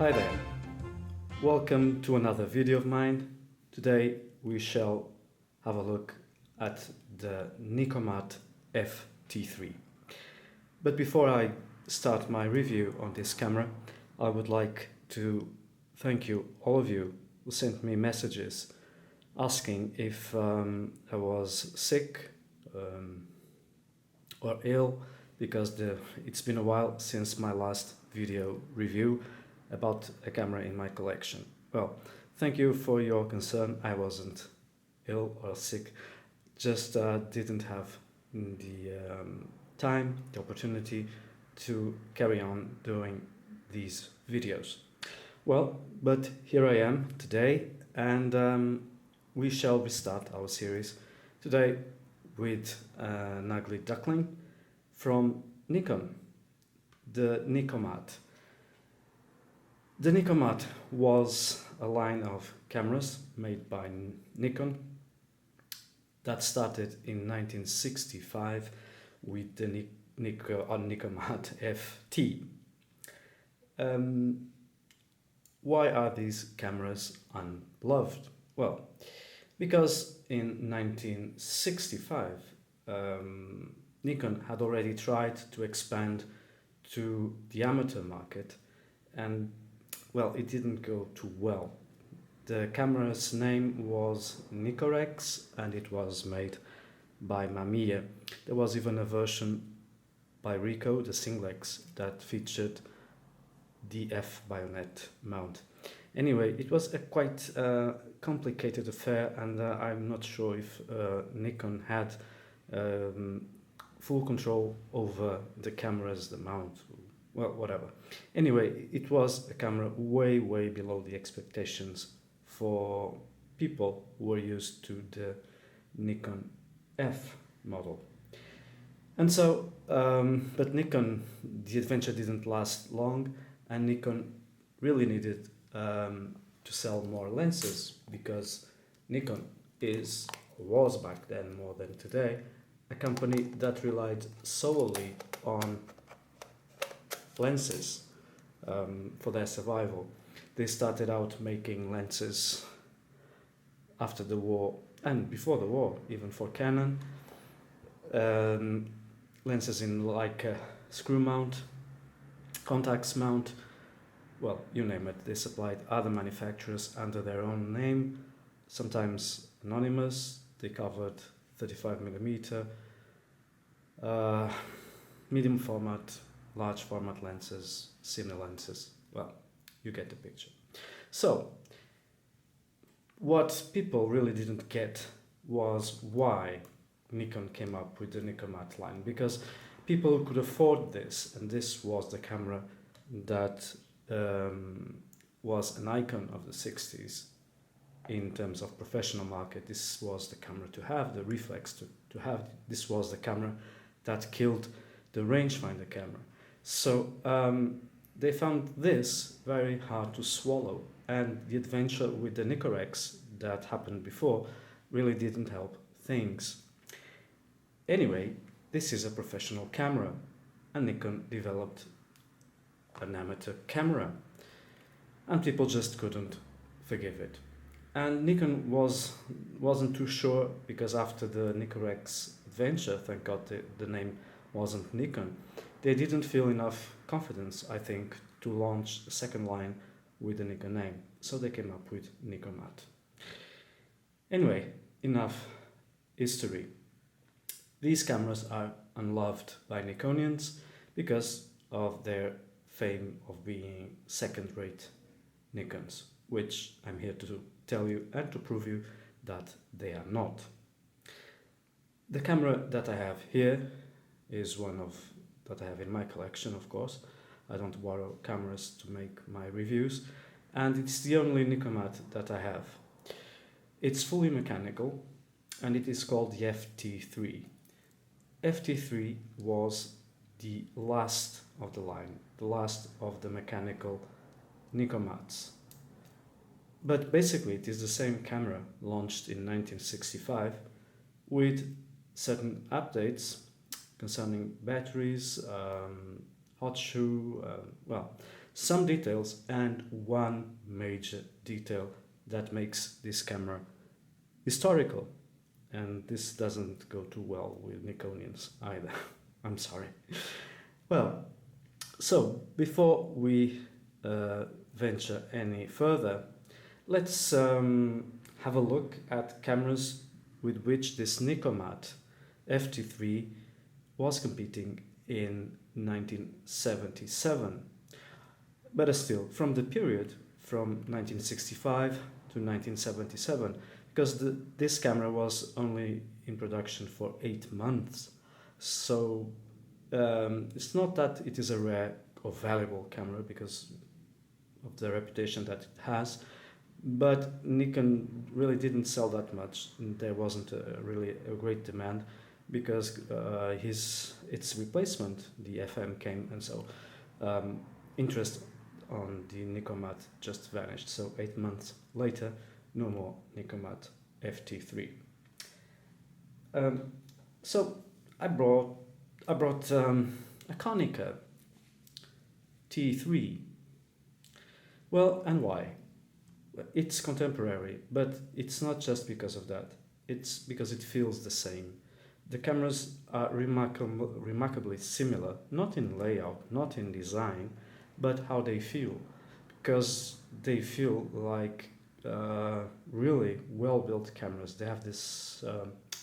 Hi there, welcome to another video of mine. Today we shall have a look at the Nikkormat FT3. But before I start my review on this camera, I would like to thank you, all of you, who sent me messages asking if I was sick or ill, because it's been a while since my last video review about a camera in my collection. Well, thank you for your concern. I wasn't ill or sick, just didn't have the time, the opportunity to carry on doing these videos. Well, but here I am today, and we shall restart our series today with an ugly duckling from Nikon, the Nikkormat. The Nikkormat was a line of cameras made by Nikon that started in 1965 with the Nikkormat FT. Why are these cameras unloved? Well, because in 1965 Nikon had already tried to expand to the amateur market, and well, it didn't go too well. The camera's name was Nikkormats, and it was made by Mamiya. There was even a version by Ricoh, the Singlex, that featured the F bayonet mount. Anyway, it was a quite complicated affair, and I'm not sure if Nikon had full control over the cameras, the mount, well, whatever. Anyway, it was a camera way below the expectations for people who were used to the Nikon F model. And so, but Nikon, the adventure didn't last long, and Nikon really needed to sell more lenses, because Nikon was back then, more than today, a company that relied solely on lenses for their survival. They started out making lenses after the war and before the war, even for Canon, lenses in like a screw mount, contacts mount, well, you name it. They supplied other manufacturers under their own name, sometimes anonymous. They covered 35mm, medium format, large format lenses, cine lenses. Well, you get the picture. So, what people really didn't get was why Nikon came up with the Nikkormat line, because people could afford this, and this was the camera that was an icon of the 60s in terms of professional market. This was the camera to have, the reflex to have. This was the camera that killed the rangefinder camera. So they found this very hard to swallow, and the adventure with the Nikkormats that happened before really didn't help things. Anyway, this is a professional camera, and Nikon developed an amateur camera, and people just couldn't forgive it. And Nikon wasn't too sure, because after the Nikkormats adventure, thank God the name wasn't Nikon, they didn't feel enough confidence, I think, to launch a second line with the Nikon name. So they came up with Nikkormat. Anyway, enough history. These cameras are unloved by Nikonians because of their fame of being second-rate Nikons, which I'm here to tell you and to prove you that they are not. The camera that I have here is one of that I have in my collection, of course. I don't borrow cameras to make my reviews, and it's the only Nikkormat that I have. It's fully mechanical, and it is called the FT3. FT3 was the last of the line, the last of the mechanical Nikkormats. But basically it is the same camera launched in 1965 with certain updates concerning batteries, hot shoe, well, some details, and one major detail that makes this camera historical. And this doesn't go too well with Nikonians either. I'm sorry. Well, so before we venture any further, let's have a look at cameras with which this Nikkormat FT3 was competing in 1977. Better still, from the period from 1965 to 1977, because this camera was only in production for 8 months. So it's not that it is a rare or valuable camera because of the reputation that it has, but Nikon really didn't sell that much. There wasn't really a great demand because its replacement, the FM, came, and so interest on the Nikkormat just vanished. So 8 months later, no more Nikkormat FT3. So I brought a Konica T3. Well, and why? It's contemporary, but it's not just because of that. It's because it feels the same. The cameras are remarkably similar, not in layout, not in design, but how they feel, because they feel like really well-built cameras. They have this,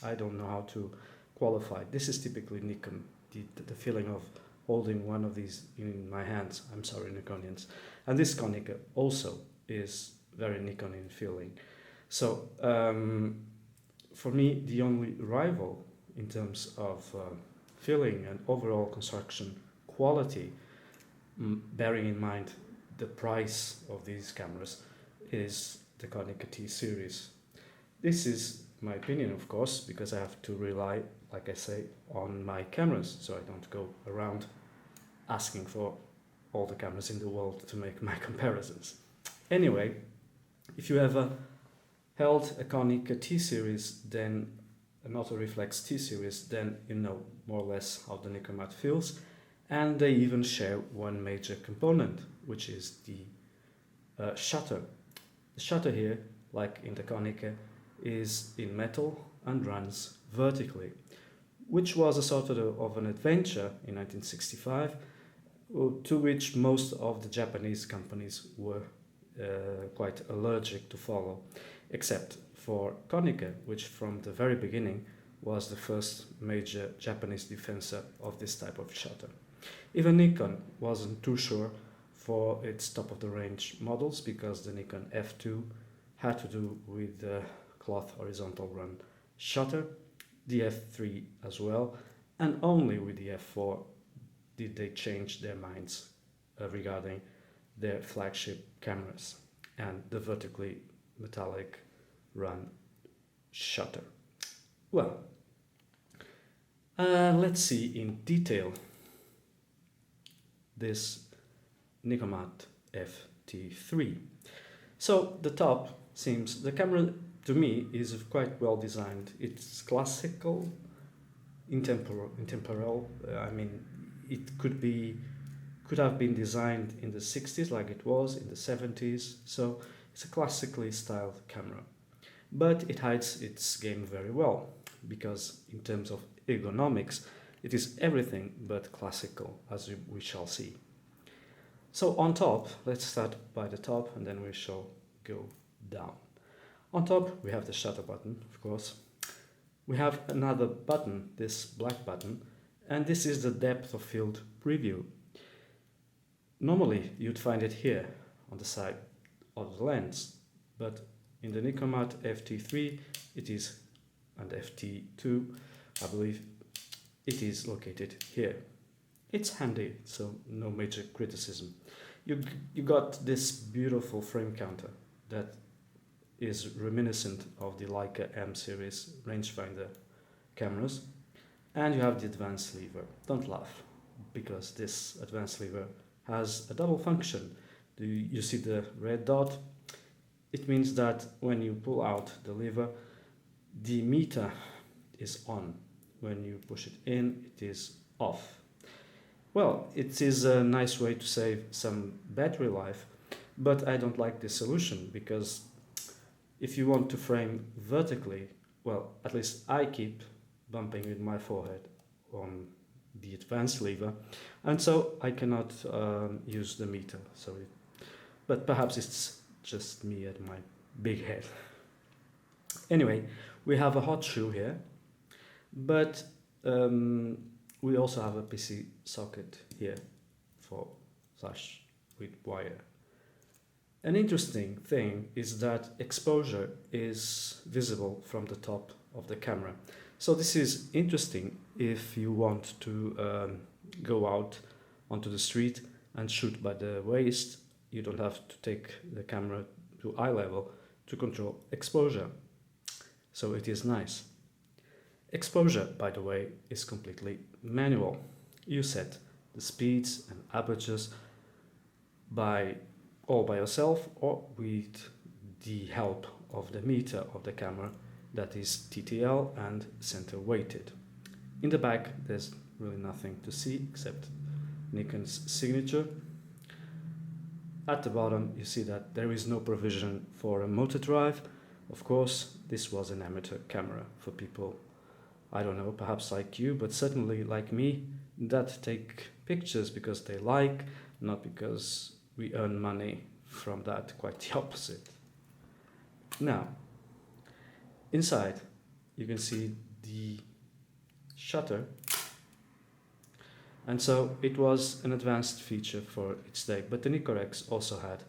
I don't know how to qualify. This is typically Nikon, the feeling of holding one of these in my hands. I'm sorry, Nikonians. And this Konica also is very Nikon in feeling. So for me, the only rival in terms of feeling and overall construction quality, bearing in mind the price of these cameras, is the Konica T series. This is my opinion, of course, because I have to rely, like I say, on my cameras, so I don't go around asking for all the cameras in the world to make my comparisons. Anyway, if you ever held a Konica T series, then an autoreflex T series, then you know more or less how the Nikkormat feels, and they even share one major component, which is the shutter. The shutter here, like in the Konica, is in metal and runs vertically, which was a sort of an adventure in 1965, to which most of the Japanese companies were quite allergic to follow, except for Konica, which from the very beginning was the first major Japanese defensor of this type of shutter. Even Nikon wasn't too sure for its top-of-the-range models because the Nikon F2 had to do with the cloth horizontal run shutter, the F3 as well, and only with the F4 did they change their minds regarding their flagship cameras and the vertically metallic run shutter. Well, let's see in detail this Nikkormat FT3. So the top seems, the camera to me is quite well designed. It's classical, intemporal. I mean, it could have been designed in the 60s like it was in the 70s. So it's a classically styled camera, but it hides its game very well because in terms of ergonomics, it is everything but classical, as we shall see. So on top, let's start by the top and then we shall go down. On top, we have the shutter button, of course. We have another button, this black button, and this is the depth of field preview. Normally, you'd find it here on the side of the lens, but in the Nikkormat FT3, it is, and FT2, I believe, it is located here. It's handy, so no major criticism. You got this beautiful frame counter that is reminiscent of the Leica M series rangefinder cameras, and you have the advanced lever. Don't laugh, because this advanced lever has a double function. You see the red dot? It means that when you pull out the lever, the meter is on. When you push it in, it is off. Well, it is a nice way to save some battery life, but I don't like this solution because if you want to frame vertically, well, at least I keep bumping with my forehead on the advanced lever, and so I cannot use the meter. But perhaps it's just me and my big head. Anyway, we have a hot shoe here, but we also have a PC socket here for slash with wire. An interesting thing is that exposure is visible from the top of the camera. So this is interesting if you want to go out onto the street and shoot by the waist. You don't have to take the camera to eye level to control exposure. So it is nice. Exposure, by the way, is completely manual. You set the speeds and apertures all by yourself or with the help of the meter of the camera that is TTL and center weighted. In the back there's really nothing to see except Nikon's signature. At the bottom you see that there is no provision for a motor drive. Of course, this was an amateur camera for people, I don't know, perhaps like you, but certainly like me, that take pictures because they like, not because we earn money from that, quite the opposite. Now, inside you can see the shutter, and so it was an advanced feature for its day, but the Nikkormats also had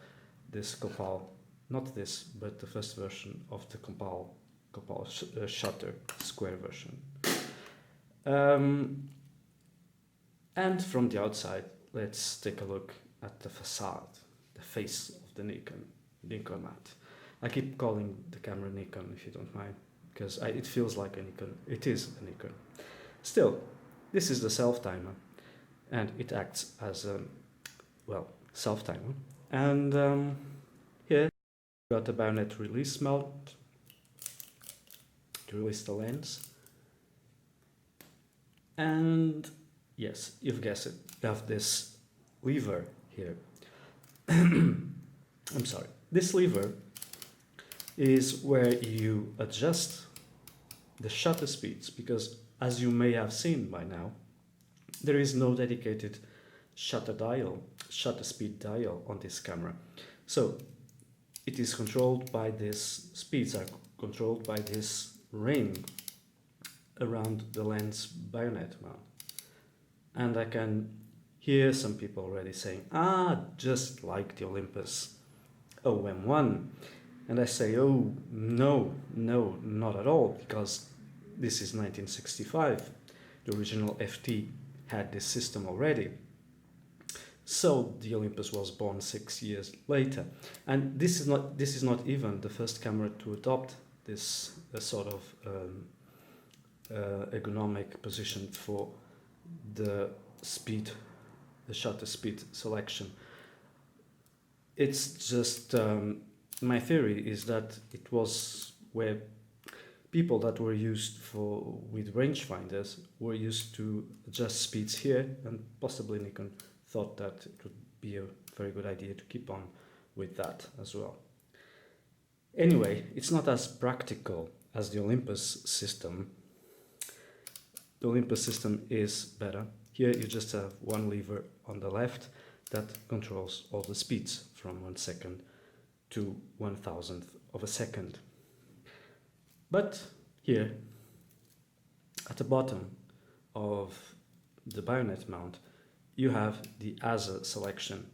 this Copal, not this, but the first version of the Copal shutter, square version. And from the outside, let's take a look at the facade, the face of the Nikkormat. I keep calling the camera Nikon, if you don't mind, because it feels like a Nikon. It is a Nikon. Still, this is the self-timer, and it acts as a, self-timer. And here we got a bayonet release mount to release the lens. And yes, you've guessed it, you have this lever here. I'm sorry. This lever is where you adjust the shutter speeds, because as you may have seen by now, there is no dedicated shutter speed dial on this camera. So it is controlled by this, speeds are controlled by this ring around the lens bayonet mount. And I can hear some people already saying, just like the Olympus OM1. And I say, oh, no, not at all, because this is 1965. The original FT had this system already. So the Olympus was born 6 years later. And this is not even the first camera to adopt this sort of ergonomic position for the shutter speed selection. It's just my theory is that it was where people that were used with rangefinders were used to adjust speeds here, and possibly Nikon thought that it would be a very good idea to keep on with that as well. Anyway, it's not as practical as the Olympus system. The Olympus system is better. Here you just have one lever on the left that controls all the speeds from 1 second to 1,000th of a second. But here, at the bottom of the bayonet mount, you have the ASA selection,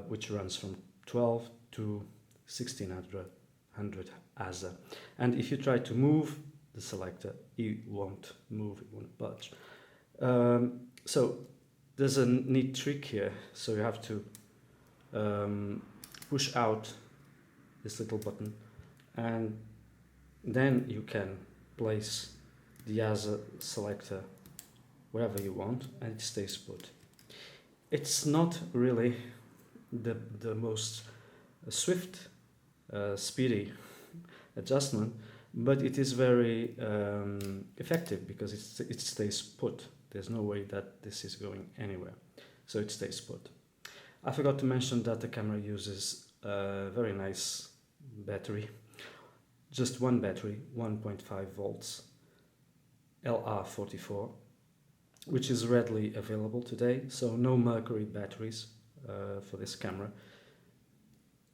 which runs from 12 to 1600 ASA. And if you try to move the selector, it won't move, it won't budge. So there's a neat trick here. So you have to push out this little button, and then you can place the ASA selector wherever you want, and it stays put. It's not really the most swift, speedy adjustment, but it is very effective because it stays put. There's no way that this is going anywhere, so it stays put. I forgot to mention that the camera uses a very nice battery, just one battery, 1.5 volts, LR44, which is readily available today, so no mercury batteries for this camera,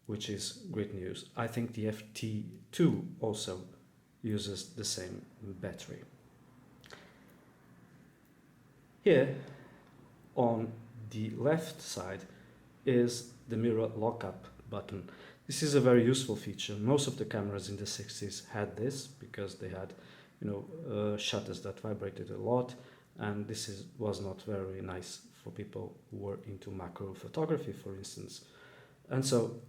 which is great news. I think the FT2 also uses the same battery. Here on the left side is the mirror lockup button. This is a very useful feature. Most of the cameras in the 60s had this because they had, shutters that vibrated a lot, and this was not very nice for people who were into macro photography, for instance. And so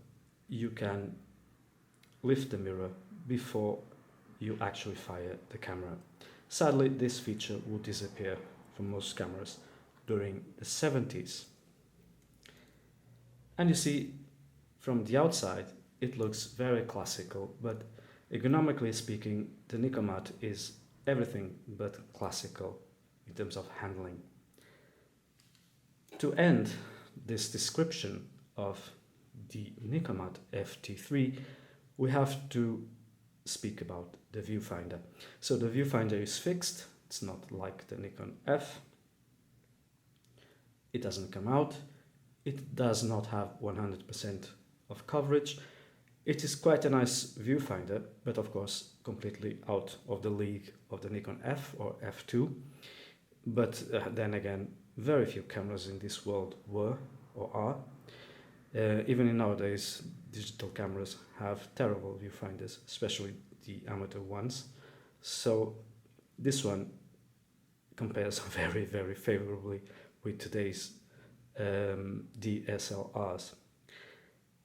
you can lift the mirror before you actually fire the camera. Sadly, this feature would disappear from most cameras during the 70s. And you see, from the outside, it looks very classical, but ergonomically speaking, the Nikkormat is everything but classical in terms of handling. To end this description of the Nikkormat FT3, we have to speak about the viewfinder. So the viewfinder is fixed. It's not like the Nikon F. It doesn't come out. It does not have 100% of coverage. It is quite a nice viewfinder, but of course completely out of the league of the Nikon F or F2. But then again, very few cameras in this world were or are. Even in nowadays, digital cameras have terrible viewfinders, especially the amateur ones. So this one compares very, very favorably with today's DSLRs.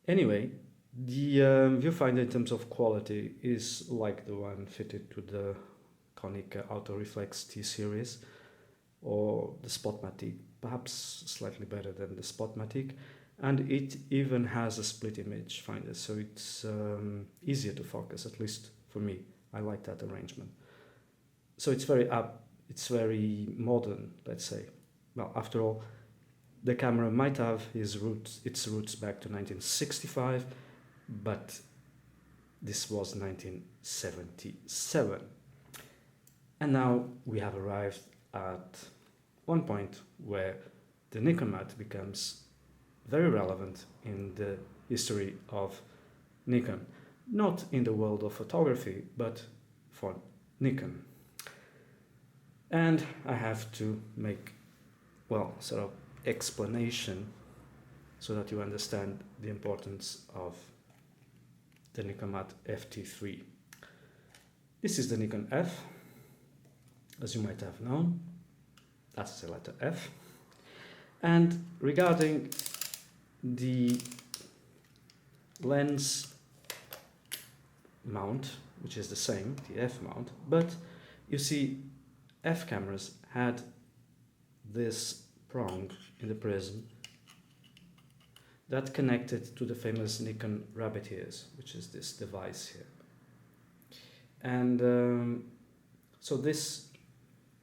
Anyway, the viewfinder in terms of quality is like the one fitted to the Konica Autoreflex T series or the Spotmatic, perhaps slightly better than the Spotmatic, and it even has a split image finder, so it's easier to focus, at least for me. I like that arrangement. So it's very modern, let's say. Well, after all, the camera might have its roots back to 1965, but this was 1977. And now we have arrived at one point where the Nikkormat becomes very relevant in the history of Nikon. Not in the world of photography, but for Nikon. And I have to make, sort of explanation so that you understand the importance of the Nikkormat FT3. This is the Nikon F, as you might have known. That's the letter F. And regarding the lens mount, which is the same, the F mount, but you see F cameras had this prong in the prism that connected to the famous Nikon rabbit ears, which is this device here. And so this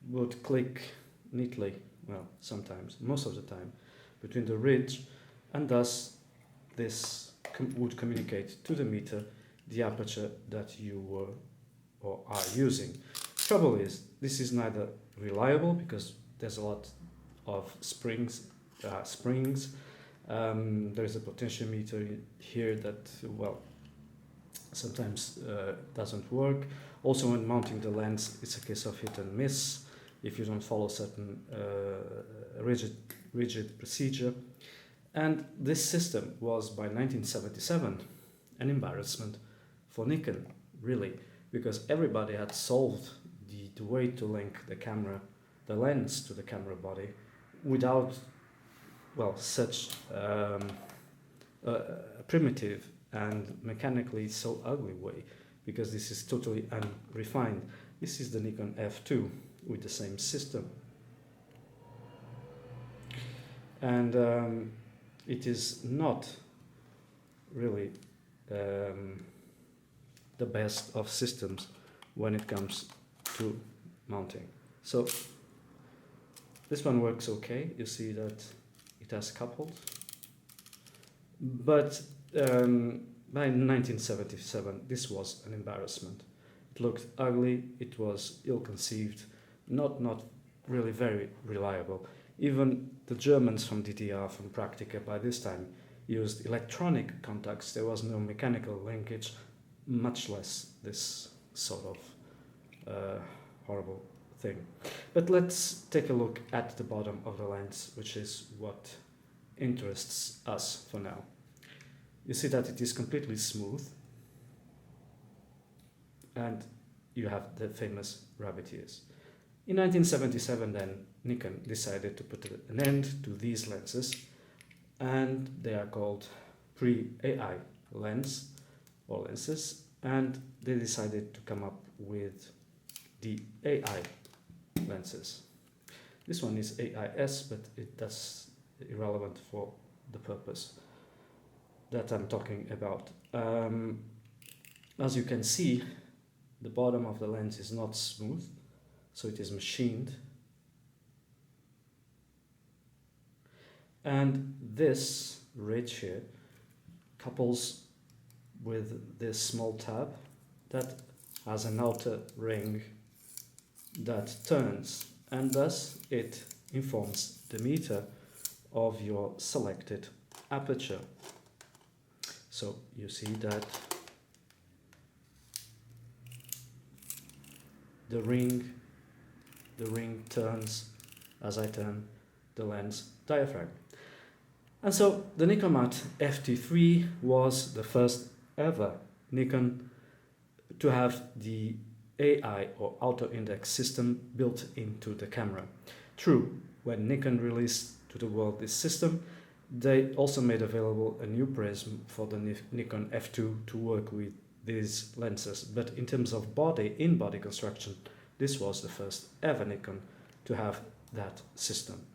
would click neatly, sometimes, most of the time, between the ridge, and thus this would communicate to the meter the aperture that you were or are using. Trouble is, this is neither reliable because there's a lot of springs. There's a potentiometer here that, sometimes doesn't work. Also, when mounting the lens, it's a case of hit and miss if you don't follow certain rigid procedure. And this system was, by 1977, an embarrassment for Nikon, really, because everybody had solved the way to link the lens to the camera body without, such a primitive and mechanically so ugly way, because this is totally unrefined. This is the Nikon F2 with the same system. And it is not really the best of systems when it comes to mounting. So This one works okay. You see that it has coupled. But by 1977, this was an embarrassment. It looked ugly, it was ill-conceived, not really very reliable. Even the Germans from DDR, from Praktika, by this time used electronic contacts. There was no mechanical linkage, much less this sort of horrible thing. But let's take a look at the bottom of the lens, which is what interests us for now. You see that it is completely smooth, and you have the famous rabbit ears. In 1977 then, Nikon decided to put an end to these lenses, and they are called pre-AI lens or lenses, and they decided to come up with the AI lenses. This one is AIS, but that's irrelevant for the purpose that I'm talking about. As you can see, the bottom of the lens is not smooth, so it is machined. And this ridge here couples with this small tab that has an outer ring that turns, and thus it informs the meter of your selected aperture. So you see that the ring turns as I turn the lens diaphragm. And so the Nikkormat FT3 was the first ever Nikon to have the AI or auto index system built into the camera. True, when Nikon released to the world this system, they also made available a new prism for the Nikon F2 to work with these lenses. But in terms of in-body construction, this was the first ever Nikon to have that system.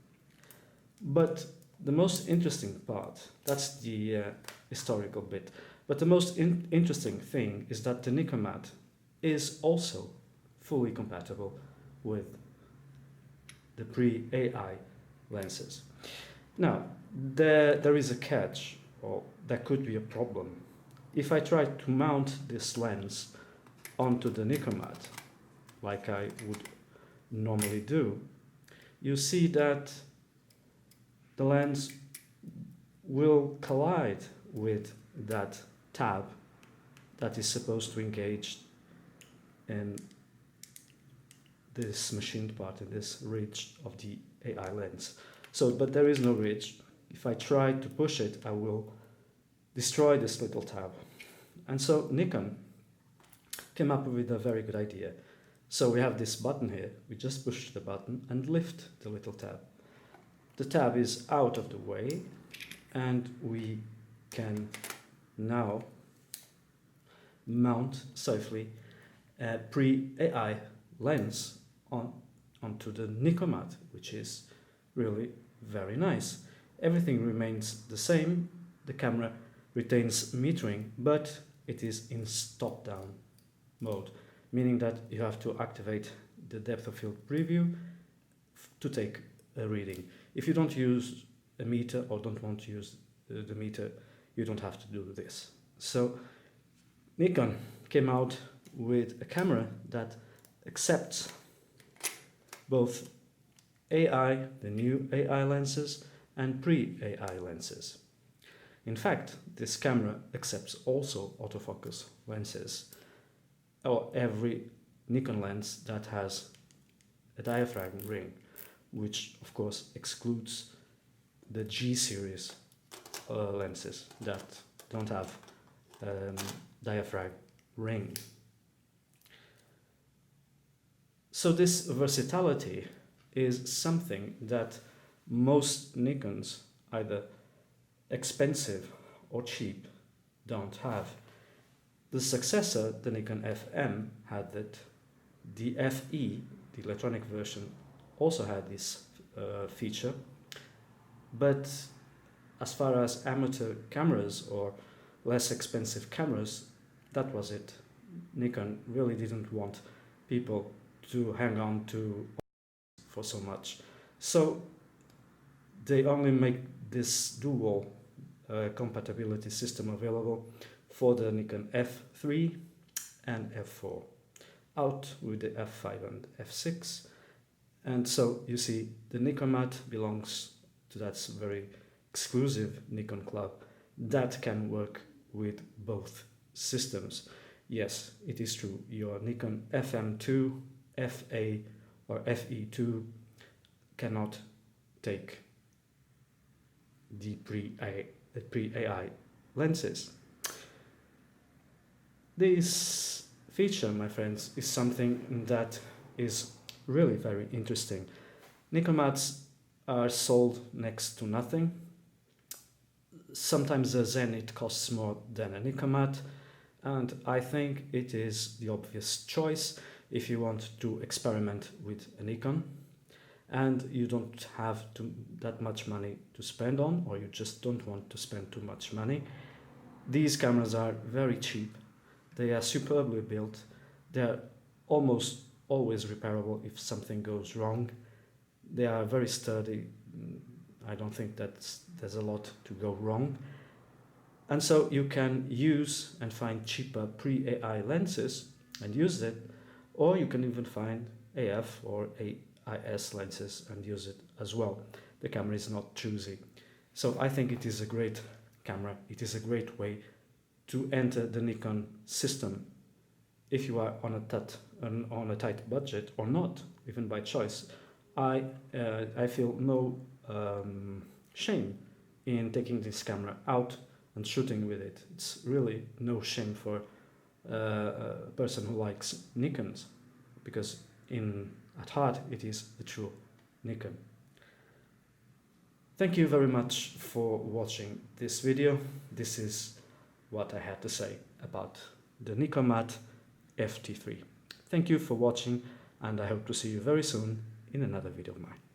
But the most interesting part, that's the historical bit, but the most interesting thing is that the Nikkormat is also fully compatible with the pre-AI lenses. Now, there is a catch, or there could be a problem. If I try to mount this lens onto the Nikkormat, like I would normally do, you see that the lens will collide with that tab that is supposed to engage in this machined part, in this ridge of the AI lens. So, but there is no ridge. If I try to push it, I will destroy this little tab. And so Nikon came up with a very good idea. So we have this button here. We just push the button and lift the little tab. The tab is out of the way, and we can now mount safely a pre-AI lens onto the Nikkormat, which is really very nice. Everything remains the same. The camera retains metering, but it is in stop-down mode, meaning that you have to activate the depth of field preview to take a reading. If you don't use a meter or don't want to use the meter, you don't have to do this. So Nikon came out with a camera that accepts both AI, the new AI lenses, and pre-AI lenses. In fact, this camera accepts also autofocus lenses, or every Nikon lens that has a diaphragm ring, which of course excludes the G series lenses that don't have diaphragm ring. So this versatility is something that most Nikons, either expensive or cheap, don't have. The successor, the Nikon FM, had that. The FE, the electronic version, also had this feature. But as far as amateur cameras or less expensive cameras, that was it. Nikon really didn't want people to hang on to for so much. So they only make this dual compatibility system available for the Nikon F3 and F4, out with the F5 and F6. And so you see the Nikkormat belongs to that very exclusive Nikon club that can work with both systems. Yes, it is true, your Nikon FM2, FA or FE2 cannot take the pre-AI lenses. This feature, my friends, is something that is really very interesting. Nikkormats are sold next to nothing. Sometimes a Zenit costs more than a Nikkormat, and I think it is the obvious choice if you want to experiment with a Nikon and you don't have that much money to spend on, or you just don't want to spend too much money. These cameras are very cheap, they are superbly built, they are almost always repairable if something goes wrong, they are very sturdy. I don't think there's a lot to go wrong. And so you can use and find cheaper pre-AI lenses and use it, or you can even find AF or AIS lenses and use it as well. The camera is not choosy. So I think it is a great camera. It is a great way to enter the Nikon system if you are on a tight budget or not, even by choice. I feel no shame in taking this camera out and shooting with it. It's really no shame for a person who likes Nikons, because at heart it is the true Nikon. Thank you very much for watching this video. This is what I had to say about the Nikkormat FT3. Thank you for watching, and I hope to see you very soon in another video of mine.